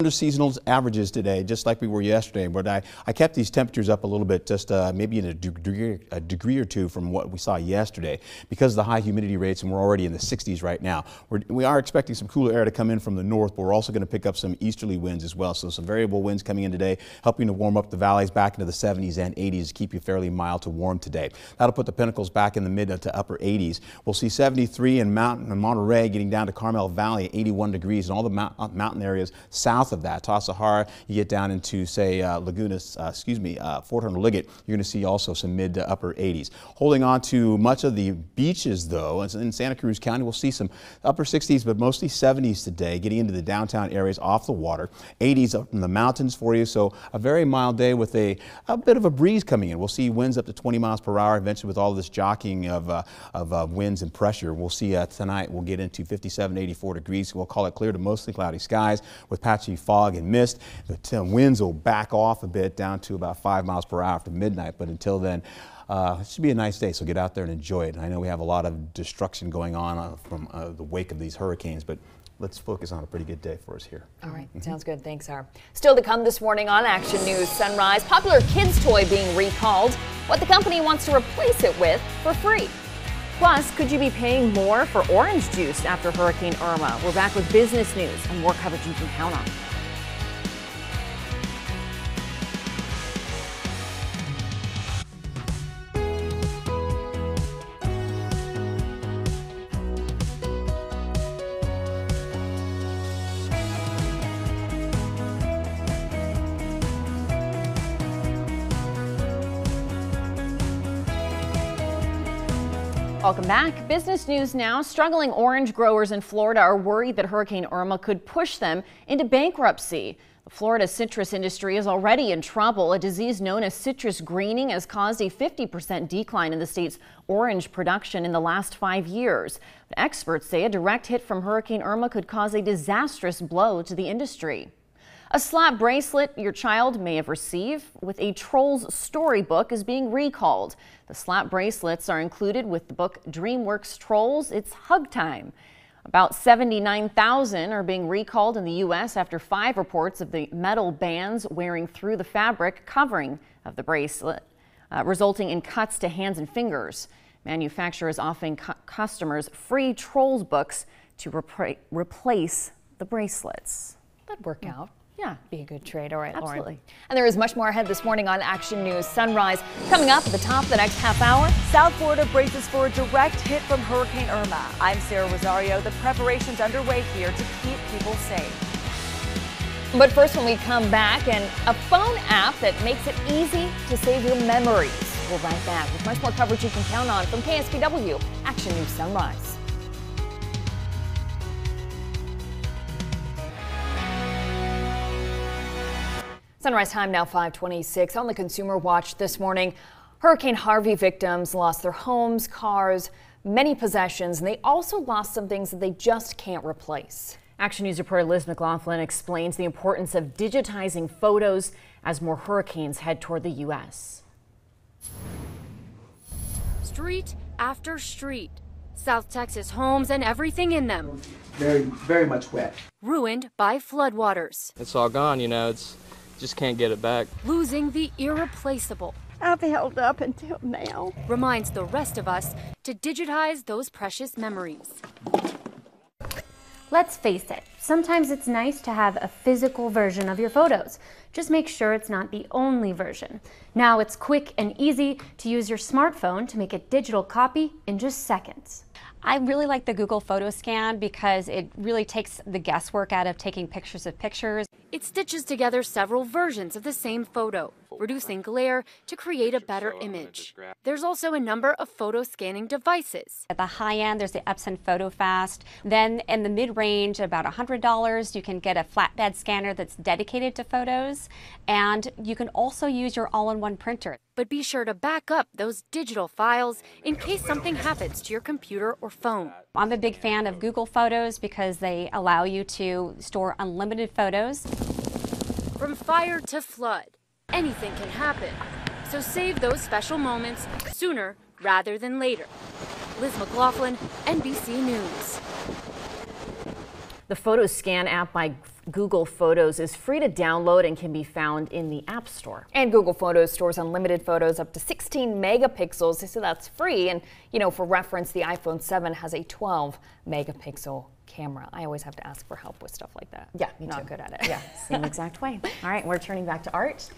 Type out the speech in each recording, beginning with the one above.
Under seasonal averages today, just like we were yesterday, but I kept these temperatures up a little bit, just maybe in a degree or two from what we saw yesterday because of the high humidity rates, and we're already in the 60s right now. We are expecting some cooler air to come in from the north, but we're also going to pick up some easterly winds as well. So some variable winds coming in today, helping to warm up the valleys back into the 70s and 80s to keep you fairly mild to warm today. That'll put the Pinnacles back in the mid to upper 80s. We'll see 73 in Monterey, getting down to Carmel Valley, 81 degrees, and all the mountain areas south of that. Taos Sahara, you get down into, say, Fort Hunter Liggett, you're going to see also some mid to upper 80s. Holding on to much of the beaches, though, in Santa Cruz County, we'll see some upper 60s, but mostly 70s today, getting into the downtown areas off the water. 80s up in the mountains for you, so a very mild day with a bit of a breeze coming in. We'll see winds up to 20 miles per hour eventually with all this jockeying of winds and pressure. We'll see tonight we'll get into 57, 84 degrees. We'll call it clear to mostly cloudy skies with patchy fog and mist. The winds will back off a bit down to about 5 miles per hour after midnight, but until then, it should be a nice day, so get out there and enjoy it. I know we have a lot of destruction going on from the wake of these hurricanes, but let's focus on a pretty good day for us here. All right, sounds good. Thanks, Har. Still to come this morning on Action News Sunrise, popular kids toy being recalled, what the company wants to replace it with for free. Plus, could you be paying more for orange juice after Hurricane Irma? We're back with business news and more coverage you can count on. Welcome back. Business news now. Struggling orange growers in Florida are worried that Hurricane Irma could push them into bankruptcy. The Florida citrus industry is already in trouble. A disease known as citrus greening has caused a 50% decline in the state's orange production in the last 5 years. But experts say a direct hit from Hurricane Irma could cause a disastrous blow to the industry. A slap bracelet your child may have received with a Trolls storybook is being recalled. The slap bracelets are included with the book DreamWorks Trolls It's Hug Time. About 79,000 are being recalled in the U.S. after 5 reports of the metal bands wearing through the fabric covering of the bracelet, resulting in cuts to hands and fingers. Manufacturers offering customers free Trolls books to replace the bracelets. That'd work out. Yeah. Be a good trade. All right, Absolutely. Lauren. And there is much more ahead this morning on Action News Sunrise. Coming up at the top of the next half hour. South Florida braces for a direct hit from Hurricane Irma. I'm Sarah Rosario. The preparations underway here to keep people safe. But first, when we come back, and a phone app that makes it easy to save your memories. We'll be right back with much more coverage you can count on from KSPW Action News Sunrise. Sunrise time now 5:26 on the Consumer Watch this morning. Hurricane Harvey victims lost their homes, cars, many possessions, and they also lost some things that they just can't replace. Action News reporter Liz McLaughlin explains the importance of digitizing photos as more hurricanes head toward the U.S. Street after street. South Texas homes and everything in them. Very much wet. Ruined by floodwaters. It's all gone, you know, just can't get it back. Losing the irreplaceable. I've held up until now. Reminds the rest of us to digitize those precious memories. Let's face it, sometimes it's nice to have a physical version of your photos. Just make sure it's not the only version. Now it's quick and easy to use your smartphone to make a digital copy in just seconds. I really like the Google Photo Scan because it really takes the guesswork out of taking pictures of pictures. It stitches together several versions of the same photo, reducing glare to create a better image. There's also a number of photo scanning devices. At the high end, there's the Epson PhotoFast. Then in the mid-range, about $100, you can get a flatbed scanner that's dedicated to photos. And you can also use your all-in-one printer. But be sure to back up those digital files in case something happens to your computer or phone. I'm a big fan of Google Photos because they allow you to store unlimited photos. From fire to flood, anything can happen. So save those special moments sooner rather than later. Liz McLaughlin, NBC News. The Photo Scan app by Google Photos is free to download and can be found in the App Store. And Google Photos stores unlimited photos up to 16 megapixels, so that's free. And, you know, for reference, the iPhone 7 has a 12 megapixel camera. I always have to ask for help with stuff like that. Yeah, me Not too. good at it. Yeah, same exact way. All right, we're turning back to Art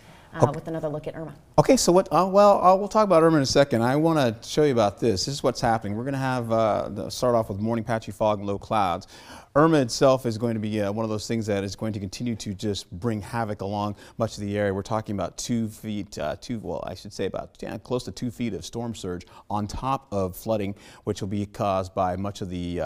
with another look at Irma. Okay, so what? We'll talk about Irma in a second. I want to show you about this. This is what's happening. We're going to have start off with morning patchy fog and low clouds. Irma itself is going to be one of those things that is going to continue to just bring havoc along much of the area. We're talking about 2 feet, close to 2 feet of storm surge on top of flooding, which will be caused by much of the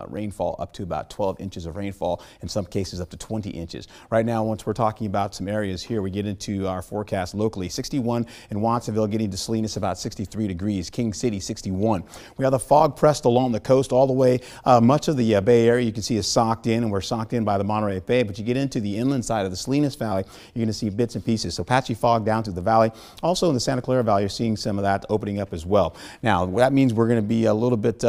rainfall, up to about 12 inches of rainfall, in some cases up to 20 inches. Right now, once we're talking about some areas here, we get into our forecast locally. 61 in Watsonville, getting to Salinas about 63 degrees, King City 61. We have the fog pressed along the coast all the way, much of the Bay Area. You can see is socked in, and we're socked in by the Monterey Bay, but you get into the inland side of the Salinas Valley, you're going to see bits and pieces. So patchy fog down through the valley. Also in the Santa Clara Valley, you're seeing some of that opening up as well. Now, that means we're going to be a little bit,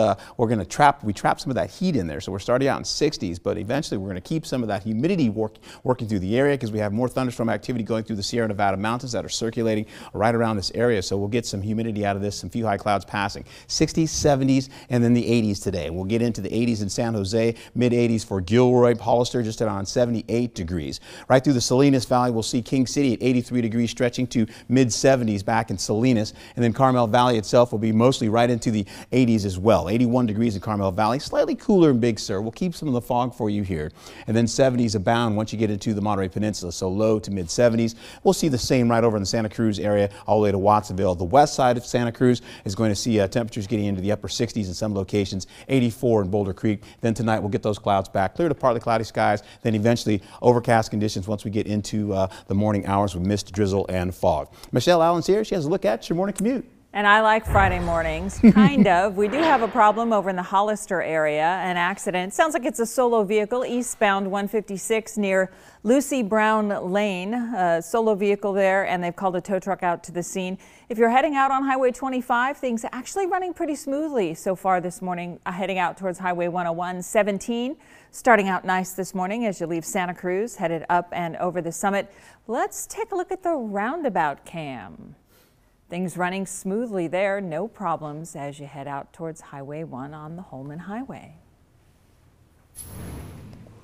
we trap some of that heat in there. So we're starting out in 60s, but eventually we're going to keep some of that humidity working through the area, because we have more thunderstorm activity going through the Sierra Nevada mountains that are circulating right around this area. So we'll get some humidity out of this, some few high clouds passing. 60s, 70s, and then the 80s today. We'll get into the 80s in San Jose, mid 80s for Gilroy, Hollister just around 78 degrees. Right through the Salinas Valley, we'll see King City at 83 degrees, stretching to mid 70s back in Salinas. And then Carmel Valley itself will be mostly right into the 80s as well. 81 degrees in Carmel Valley, slightly cooler in Big Sur. We'll keep some of the fog for you here. And then 70s abound once you get into the Monterey Peninsula, so low to mid 70s. We'll see the same right over in the Santa Cruz area all the way to Watsonville. The west side of Santa Cruz is going to see temperatures getting into the upper 60s in some locations, 84 in Boulder Creek. Then tonight we'll get those clouds back, clear to partly cloudy skies, then eventually overcast conditions once we get into the morning hours with mist, drizzle, and fog. Michelle Allen's here. She has a look at your morning commute. And I like Friday mornings, kind of. We do have a problem over in the Hollister area, an accident. Sounds like it's a solo vehicle eastbound 156 near Lucy Brown Lane. A solo vehicle there, and they've called a tow truck out to the scene. If you're heading out on Highway 25, things are actually running pretty smoothly so far this morning, heading out towards Highway 101. 17 starting out nice this morning as you leave Santa Cruz, headed up and over the summit. Let's take a look at the roundabout cam. Things running smoothly there, no problems as you head out towards Highway 1 on the Holman Highway.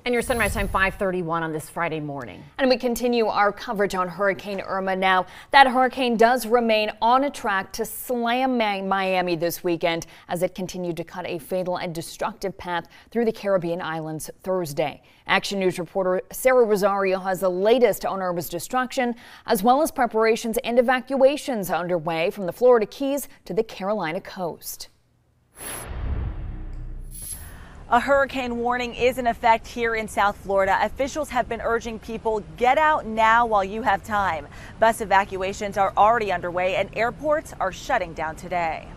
And your sunrise time 5:31 on this Friday morning. And we continue our coverage on Hurricane Irma now. That hurricane does remain on a track to slam Miami this weekend as it continued to cut a fatal and destructive path through the Caribbean islands Thursday. Action News reporter Sarah Rosario has the latest on Irma's destruction, as well as preparations and evacuations underway from the Florida Keys to the Carolina coast. A hurricane warning is in effect here in South Florida. Officials have been urging people get out now while you have time. Bus evacuations are already underway and airports are shutting down today.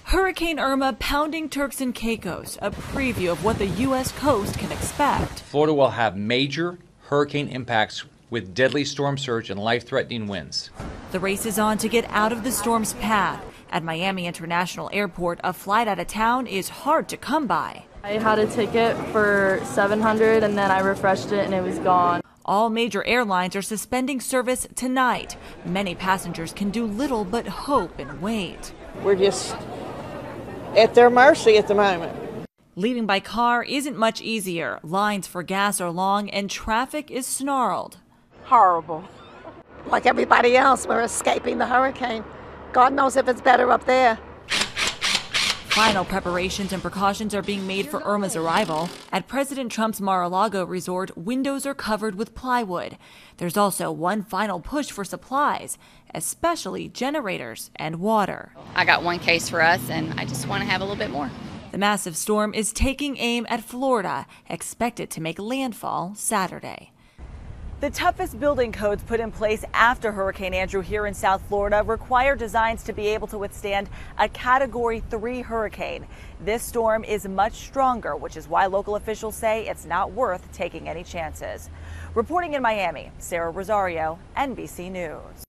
Hurricane Irma pounding Turks and Caicos, a preview of what the U.S. coast can expect. Florida will have major hurricane impacts with deadly storm surge and life-threatening winds. The race is on to get out of the storm's path. At Miami International Airport, a flight out of town is hard to come by. I had a ticket for $700 and then I refreshed it and it was gone. All major airlines are suspending service tonight. Many passengers can do little but hope and wait. We're just at their mercy at the moment. Leaving by car isn't much easier. Lines for gas are long and traffic is snarled. Horrible. Like everybody else, we're escaping the hurricane. God knows if it's better up there. Final preparations and precautions are being made for Irma's arrival. At President Trump's Mar-a-Lago resort, windows are covered with plywood. There's also one final push for supplies, especially generators and water. I got one case for us, and I just want to have a little bit more. The massive storm is taking aim at Florida, expected to make landfall Saturday. The toughest building codes put in place after Hurricane Andrew here in South Florida require designs to be able to withstand a Category 3 hurricane. This storm is much stronger, which is why local officials say it's not worth taking any chances. Reporting in Miami, Sarah Rosario, NBC News.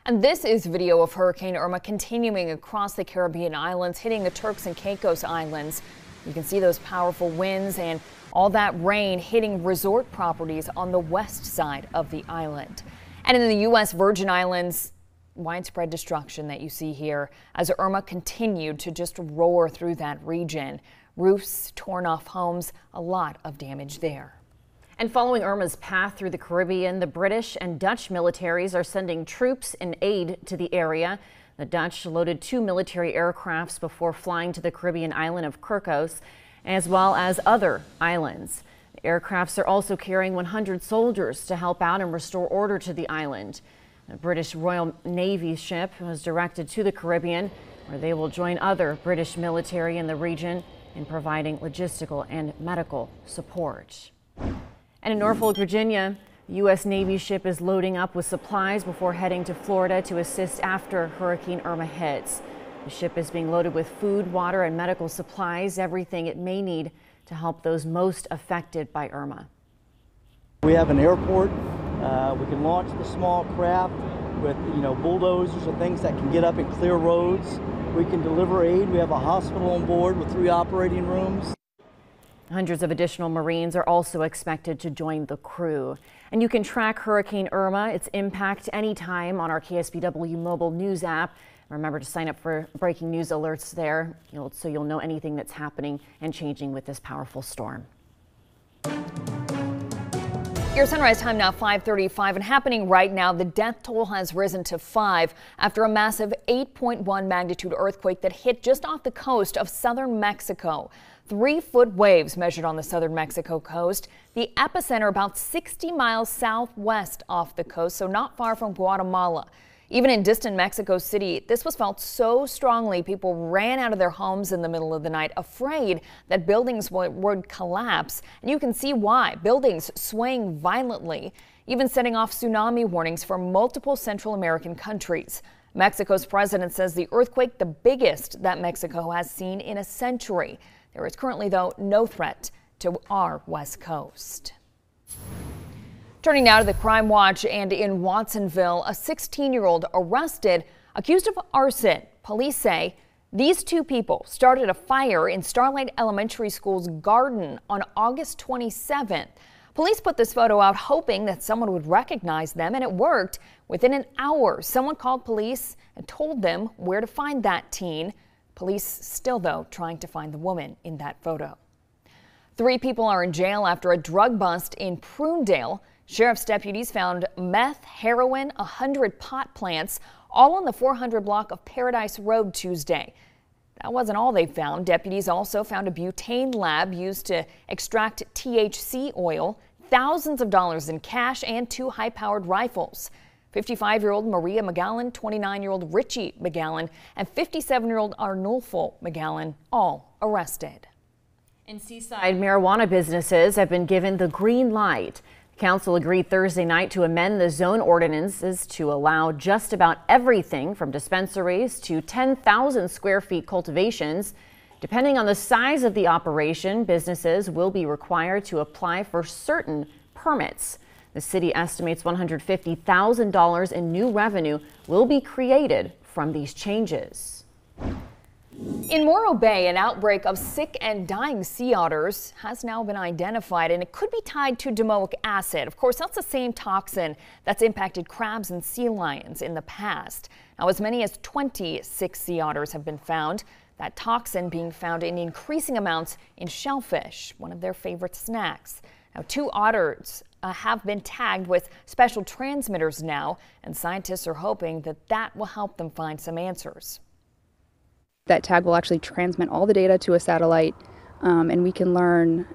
And this is video of Hurricane Irma continuing across the Caribbean islands, hitting the Turks and Caicos Islands. You can see those powerful winds and all that rain hitting resort properties on the west side of the island. And in the U.S. Virgin Islands, widespread destruction that you see here as Irma continued to just roar through that region. Roofs, torn off homes, a lot of damage there. And following Irma's path through the Caribbean, the British and Dutch militaries are sending troops and aid to the area. The Dutch loaded 2 military aircrafts before flying to the Caribbean island of Kirkos, as well as other islands. The aircrafts are also carrying 100 soldiers to help out and restore order to the island. The British Royal Navy ship was directed to the Caribbean, where they will join other British military in the region in providing logistical and medical support. And in Norfolk, Virginia, the U.S. Navy ship is loading up with supplies before heading to Florida to assist after Hurricane Irma hits. The ship is being loaded with food, water, and medical supplies, everything it may need to help those most affected by Irma. We have an airport. We can launch the small craft with, bulldozers and things that can get up and clear roads. We can deliver aid. We have a hospital on board with 3 operating rooms. Hundreds of additional Marines are also expected to join the crew. And you can track Hurricane Irma, its impact anytime on our KSBW mobile news app. Remember to sign up for breaking news alerts there so you'll know anything that's happening and changing with this powerful storm. Your sunrise time now 5:35 and happening right now. The death toll has risen to 5 after a massive 8.1 magnitude earthquake that hit just off the coast of southern Mexico. 3-foot waves measured on the southern Mexico coast. The epicenter about 60 miles southwest off the coast, so not far from Guatemala. Even in distant Mexico City, this was felt so strongly people ran out of their homes in the middle of the night, afraid that buildings would collapse. And you can see why. Buildings swaying violently, even setting off tsunami warnings for multiple Central American countries. Mexico's president says the earthquake, the biggest that Mexico has seen in a century. There is currently, though, no threat to our west coast. Turning now to the Crime Watch, and in Watsonville, a 16-year-old arrested accused of arson. Police say these 2 people started a fire in Starlight Elementary School's garden on August 27th. Police put this photo out hoping that someone would recognize them, and it worked. Within an hour, someone called police and told them where to find that teen. Police still, though, trying to find the woman in that photo. 3 people are in jail after a drug bust in Prunedale. Sheriff's deputies found meth, heroin, 100 pot plants, all on the 400 block of Paradise Road Tuesday. That wasn't all they found. Deputies also found a butane lab used to extract THC oil, thousands of dollars in cash, and 2 high-powered rifles. 55-year-old Maria McGowan, 29-year-old Richie McGowan, and 57-year-old Arnulfo McGowan, all arrested. In Seaside, marijuana businesses have been given the green light. Council agreed Thursday night to amend the zone ordinances to allow just about everything from dispensaries to 10,000 square feet cultivations. Depending on the size of the operation, businesses will be required to apply for certain permits. The city estimates $150,000 in new revenue will be created from these changes. In Morro Bay, an outbreak of sick and dying sea otters has now been identified, and it could be tied to domoic acid. Of course, that's the same toxin that's impacted crabs and sea lions in the past. Now, as many as 26 sea otters have been found. That toxin being found in increasing amounts in shellfish, one of their favorite snacks. Now, 2 otters have been tagged with special transmitters now, and scientists are hoping that that will help them find some answers. That tag will actually transmit all the data to a satellite, and we can learn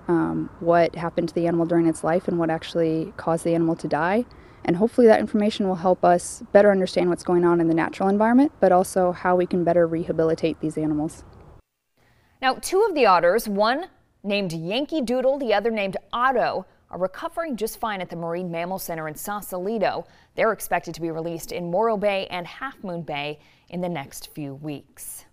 what happened to the animal during its life and what actually caused the animal to die. And hopefully that information will help us better understand what's going on in the natural environment, but also how we can better rehabilitate these animals. Now, 2 of the otters, one named Yankee Doodle, the other named Otto, are recovering just fine at the Marine Mammal Center in Sausalito. They're expected to be released in Morro Bay and Half Moon Bay in the next few weeks.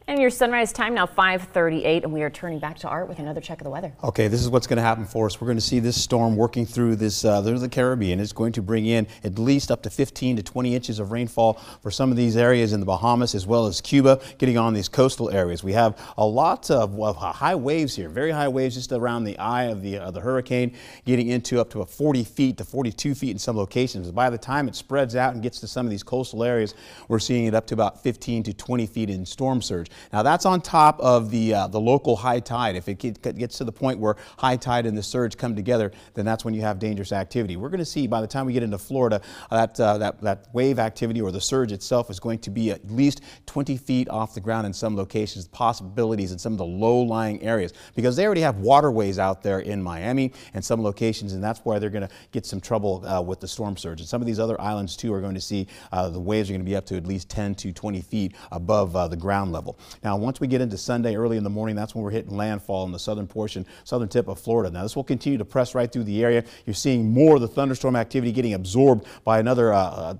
And your sunrise time now 5:38, and we are turning back to Art with another check of the weather. Okay, this is what's going to happen for us. We're going to see this storm working through this the Caribbean. It's going to bring in at least up to 15 to 20 inches of rainfall for some of these areas in the Bahamas as well as Cuba, getting on these coastal areas. We have a lot of high waves here, very high waves just around the eye of the hurricane, getting into up to 40 feet to 42 feet in some locations. By the time it spreads out and gets to some of these coastal areas, we're seeing it up to about 15 to 20 feet in storm surge. Now that's on top of the local high tide. If it gets to the point where high tide and the surge come together, then that's when you have dangerous activity. We're going to see by the time we get into Florida that wave activity or the surge itself is going to be at least 20 feet off the ground in some locations, possibilities in some of the low-lying areas, because they already have waterways out there in Miami and some locations, and that's why they're going to get some trouble with the storm surge. And some of these other islands too are going to see the waves are going to be up to at least 10 to 20 feet above the ground level. Now, once we get into Sunday early in the morning, that's when we're hitting landfall in the southern tip of Florida. Now, this will continue to press right through the area. You're seeing more of the thunderstorm activity getting absorbed by another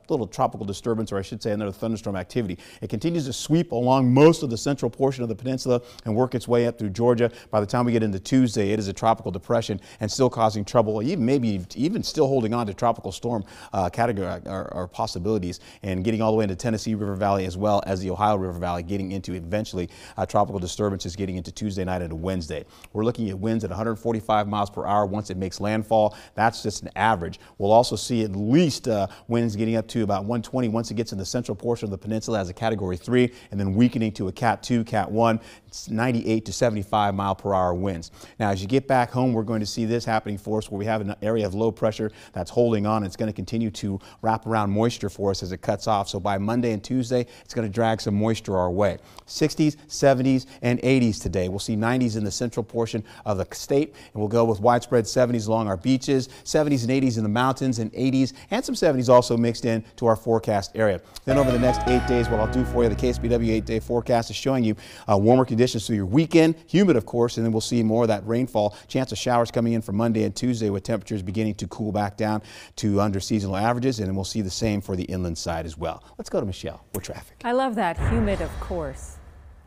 little tropical disturbance, or I should say another thunderstorm activity. It continues to sweep along most of the central portion of the peninsula and work its way up through Georgia. By the time we get into Tuesday, it is a tropical depression and still causing trouble, maybe even still holding on to tropical storm category or possibilities, and getting all the way into Tennessee River Valley as well as the Ohio River Valley, getting into eventually tropical disturbances getting into Tuesday night into Wednesday. We're looking at winds at 145 miles per hour once it makes landfall. That's just an average. We'll also see at least winds getting up to about 120 once it gets in the central portion of the peninsula as a Category 3, and then weakening to a Cat 2, Cat 1. It's 98 to 75 mile per hour winds. Now, as you get back home, we're going to see this happening for us where we have an area of low pressure that's holding on. It's going to continue to wrap around moisture for us as it cuts off. So by Monday and Tuesday, it's going to drag some moisture our way. 60s, 70s, and 80s today. We'll see 90s in the central portion of the state, and we'll go with widespread 70s along our beaches, 70s and 80s in the mountains, and 80s and some 70s also mixed in to our forecast area. Then over the next 8 days, what I'll do for you, the KSBW 8-day forecast is showing you warmer conditions through your weekend, humid of course, and then we'll see more of that rainfall. Chance of showers coming in for Monday and Tuesday with temperatures beginning to cool back down to under seasonal averages, and then we'll see the same for the inland side as well. Let's go to Michelle with traffic. I love that, humid of course.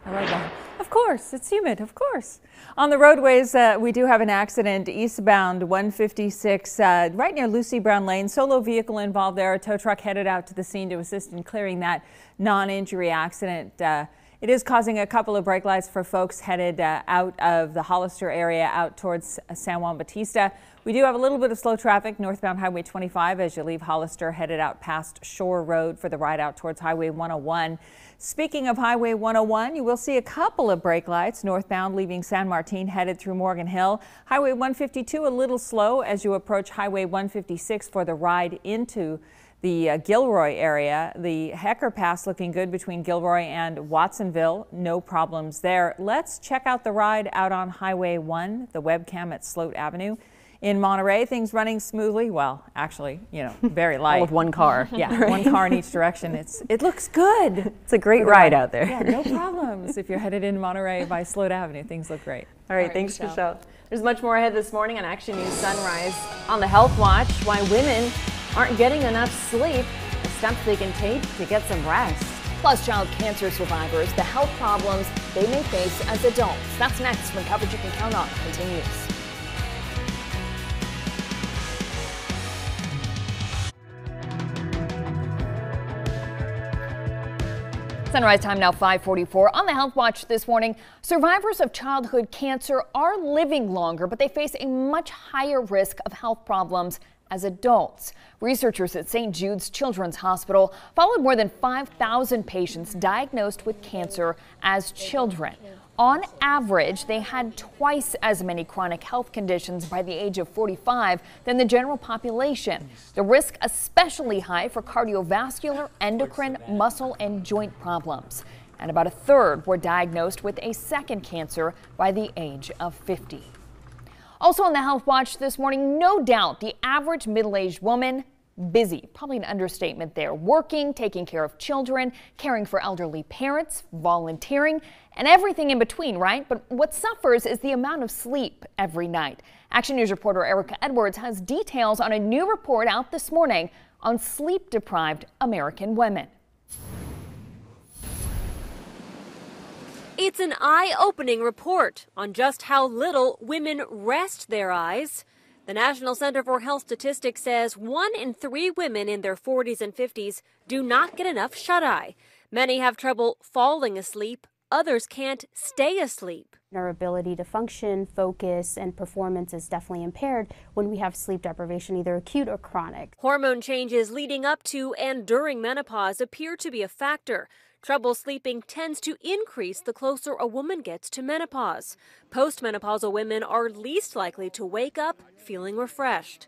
I like that. Of course, it's humid, of course. On the roadways, we do have an accident eastbound 156 right near Lucy Brown Lane. Solo vehicle involved there. A tow truck headed out to the scene to assist in clearing that non-injury accident. It is causing a couple of brake lights for folks headed out of the Hollister area out towards San Juan Bautista. We do have a little bit of slow traffic northbound Highway 25 as you leave Hollister, headed out past Shore Road for the ride out towards Highway 101. Speaking of Highway 101, you will see a couple of brake lights northbound leaving San Martin headed through Morgan Hill. Highway 152 a little slow as you approach Highway 156 for the ride into the Gilroy area. The Hecker Pass looking good between Gilroy and Watsonville. No problems there. Let's check out the ride out on Highway 1, the webcam at Sloat Avenue. In Monterey, things running smoothly. Well, actually, you know, very light. All with one car. Yeah, one car in each direction. It looks good. It's a great ride out there. Yeah, no problems. If you're headed in Monterey by Sloat Avenue, things look great. All right, thanks, Michelle. There's much more ahead this morning on Action News Sunrise. On the Health Watch, why women aren't getting enough sleep, the steps they can take to get some rest. Plus, child cancer survivors, the health problems they may face as adults. That's next when coverage you can count on continues. Sunrise time now 5:44. On the Health Watch this morning, survivors of childhood cancer are living longer, but they face a much higher risk of health problems as adults. Researchers at St. Jude's Children's Hospital followed more than 5,000 patients diagnosed with cancer as children. On average, they had twice as many chronic health conditions by the age of 45 than the general population. The risk especially high for cardiovascular, endocrine, muscle, and joint problems. And about a third were diagnosed with a second cancer by the age of 50. Also on the Health Watch this morning, no doubt the average middle-aged woman, busy, probably an understatement there, working, taking care of children, caring for elderly parents, volunteering, and everything in between, right? But what suffers is the amount of sleep every night. Action News reporter Erica Edwards has details on a new report out this morning on sleep-deprived American women. It's an eye-opening report on just how little women rest their eyes. The National Center for Health Statistics says 1 in 3 women in their 40s and 50s do not get enough shut-eye. Many have trouble falling asleep. Others can't stay asleep. Our ability to function, focus, and performance is definitely impaired when we have sleep deprivation, either acute or chronic. Hormone changes leading up to and during menopause appear to be a factor. Trouble sleeping tends to increase the closer a woman gets to menopause. Postmenopausal women are least likely to wake up feeling refreshed.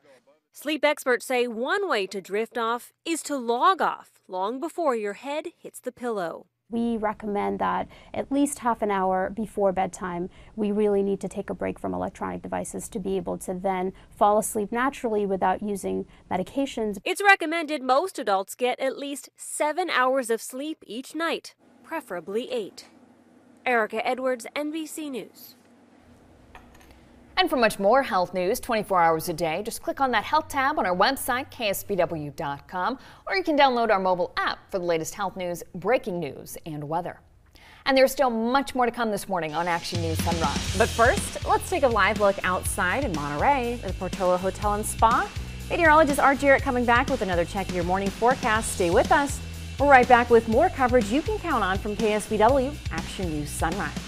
Sleep experts say one way to drift off is to log off long before your head hits the pillow. We recommend that at least half an hour before bedtime, we really need to take a break from electronic devices to be able to then fall asleep naturally without using medications. It's recommended most adults get at least 7 hours of sleep each night, preferably 8. Erica Edwards, NBC News. And for much more health news 24 hours a day, just click on that health tab on our website, KSBW.com, or you can download our mobile app for the latest health news, breaking news, and weather. And there's still much more to come this morning on Action News Sunrise. But first, let's take a live look outside in Monterey at the Portola Hotel and Spa. Meteorologist Art Jarrett coming back with another check of your morning forecast. Stay with us. We're right back with more coverage you can count on from KSBW Action News Sunrise.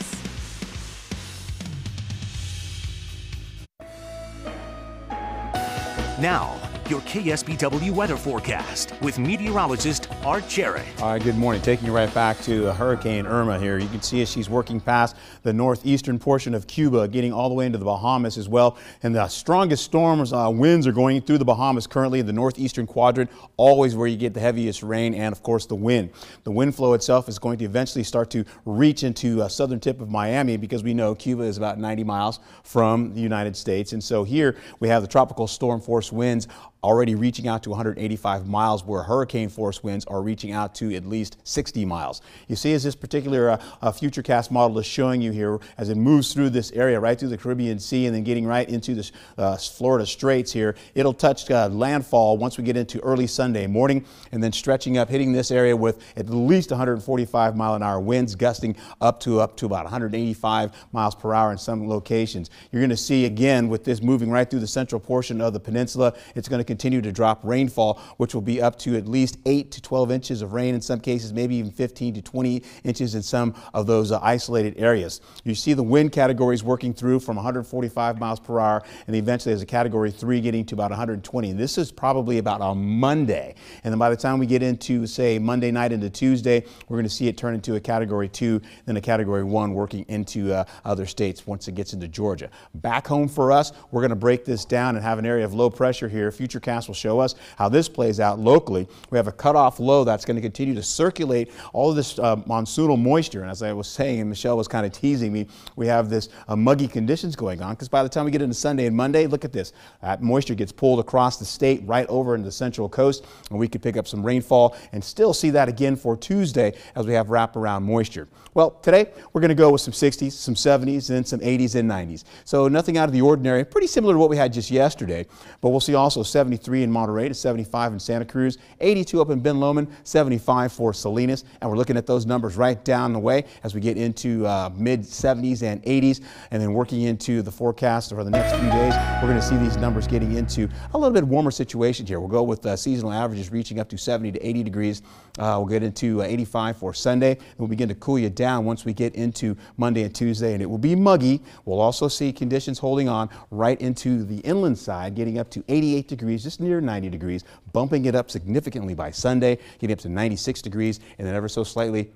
Now, your KSBW weather forecast with meteorologist Art Jarrett. All right, good morning. Taking you right back to Hurricane Irma here. You can see as she's working past the northeastern portion of Cuba, getting all the way into the Bahamas as well. And the strongest storms, winds are going through the Bahamas currently in the northeastern quadrant, always where you get the heaviest rain and, of course, the wind. The wind flow itself is going to eventually start to reach into southern tip of Miami because we know Cuba is about 90 miles from the United States. And so here we have the tropical storm force winds already reaching out to 185 miles, where hurricane force winds are reaching out to at least 60 miles. You see, as this particular Futurecast model is showing you here, as it moves through this area, right through the Caribbean Sea and then getting right into the Florida Straits here, it'll touch landfall once we get into early Sunday morning, and then stretching up, hitting this area with at least 145 mile an hour winds, gusting up to about 185 miles per hour in some locations. You're going to see again with this moving right through the central portion of the peninsula, it's going to continue to drop rainfall, which will be up to at least 8 to 12 inches of rain in some cases, maybe even 15 to 20 inches in some of those isolated areas. You see the wind categories working through from 145 miles per hour and eventually as a category 3 getting to about 120. And this is probably about on Monday. And then by the time we get into, say, Monday night into Tuesday, we're going to see it turn into a category 2, then a category 1 working into other states once it gets into Georgia. Back home for us, we're going to break this down and have an area of low pressure here. Futurecast will show us how this plays out locally. We have a cutoff low that's going to continue to circulate all of this monsoonal moisture. And as I was saying, and Michelle was kind of teasing me, we have this muggy conditions going on because by the time we get into Sunday and Monday, look at this. That moisture gets pulled across the state right over into the central coast, and we could pick up some rainfall and still see that again for Tuesday as we have wraparound moisture. Well, today we're going to go with some 60s, some 70s, and some 80s and 90s. So nothing out of the ordinary, pretty similar to what we had just yesterday, but we'll see also 73 in Monterey to 75 in Santa Cruz, 82 up in Ben Lomond, 75 for Salinas, and we're looking at those numbers right down the way as we get into mid 70s and 80s, and then working into the forecast for the next few days, we're going to see these numbers getting into a little bit warmer situation here. We'll go with seasonal averages reaching up to 70 to 80 degrees. We'll get into 85 for Sunday, and we'll begin to cool you down once we get into Monday and Tuesday, and it will be muggy. We'll also see conditions holding on right into the inland side, getting up to 88 degrees, just near 90 degrees, bumping it up significantly by Sunday, getting up to 96 degrees, and then ever so slightly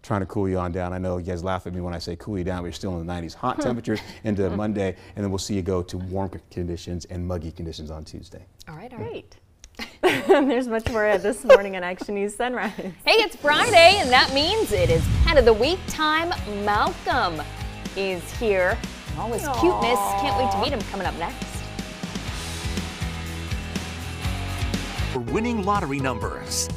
trying to cool you on down. I know you guys laugh at me when I say cool you down, but you're still in the 90s. Hot temperatures into Monday, and then we'll see you go to warm conditions and muggy conditions on Tuesday. All right, great. There's much more this morning on Action News Sunrise. Hey, it's Friday, and that means it is Pet of the Week time. Malcolm is here. All his cuteness. Can't wait to meet him coming up next. For winning lottery numbers.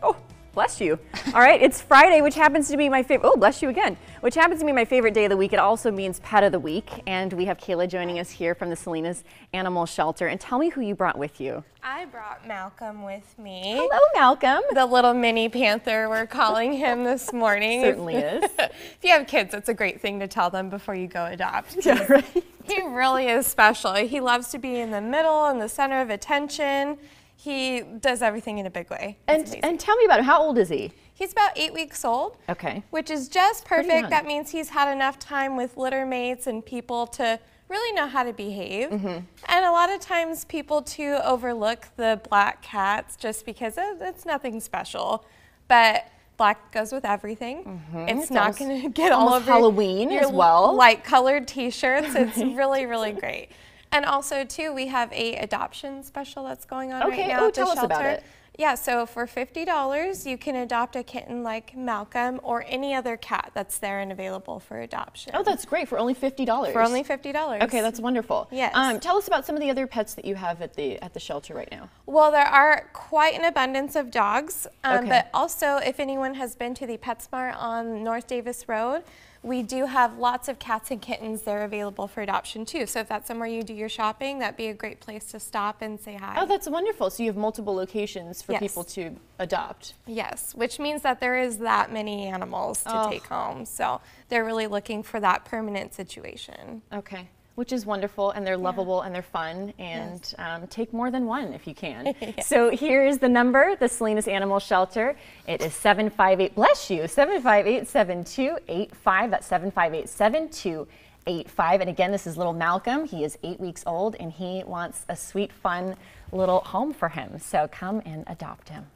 Oh, bless bless you. All right, it's Friday, which happens to be my favorite. Oh, bless you again. Which happens to be my favorite day of the week. It also means Pet of the Week, and we have Kayla joining us here from the Salinas Animal Shelter. And tell me who you brought with you. I brought Malcolm with me. Hello, Malcolm. The little mini panther, we're calling him this morning. Certainly is. If you have kids, it's a great thing to tell them before you go adopt. Yeah, right. He really is special. He loves to be in the middle, in the center of attention. He does everything in a big way. And tell me about him. How old is he? He's about 8 weeks old. Okay. Which is just Pretty young. perfect. That means he's had enough time with litter mates and people to really know how to behave. And a lot of times people too overlook the black cats just because it's nothing special. But black goes with everything. It's not going to get all over Halloween your as well. light colored t-shirts. It's really, really great. And also too, we have a adoption special that's going on right now at the tell shelter. us about it. Yeah, so for $50, you can adopt a kitten like Malcolm or any other cat that's there and available for adoption. Oh, that's great. For only $50. For only $50. Okay, that's wonderful. Yes. Tell us about some of the other pets that you have at the shelter right now. Well, there are quite an abundance of dogs, Okay. but also if anyone has been to the PetSmart on North Davis Road, we do have lots of cats and kittens there available for adoption too. So if that's somewhere you do your shopping, that'd be a great place to stop and say hi. Oh, that's wonderful. So you have multiple locations for Yes. people to adopt. Yes, which means that there is that many animals to take home. So they're really looking for that permanent situation. Okay. Which is wonderful, and they're lovable and they're fun, and take more than one if you can. So here's the number, the Salinas Animal Shelter. It is 758, bless you, 758-7285. That's 758-7285. And again, this is little Malcolm. He is 8 weeks old, and he wants a sweet, fun little home for him. So come and adopt him.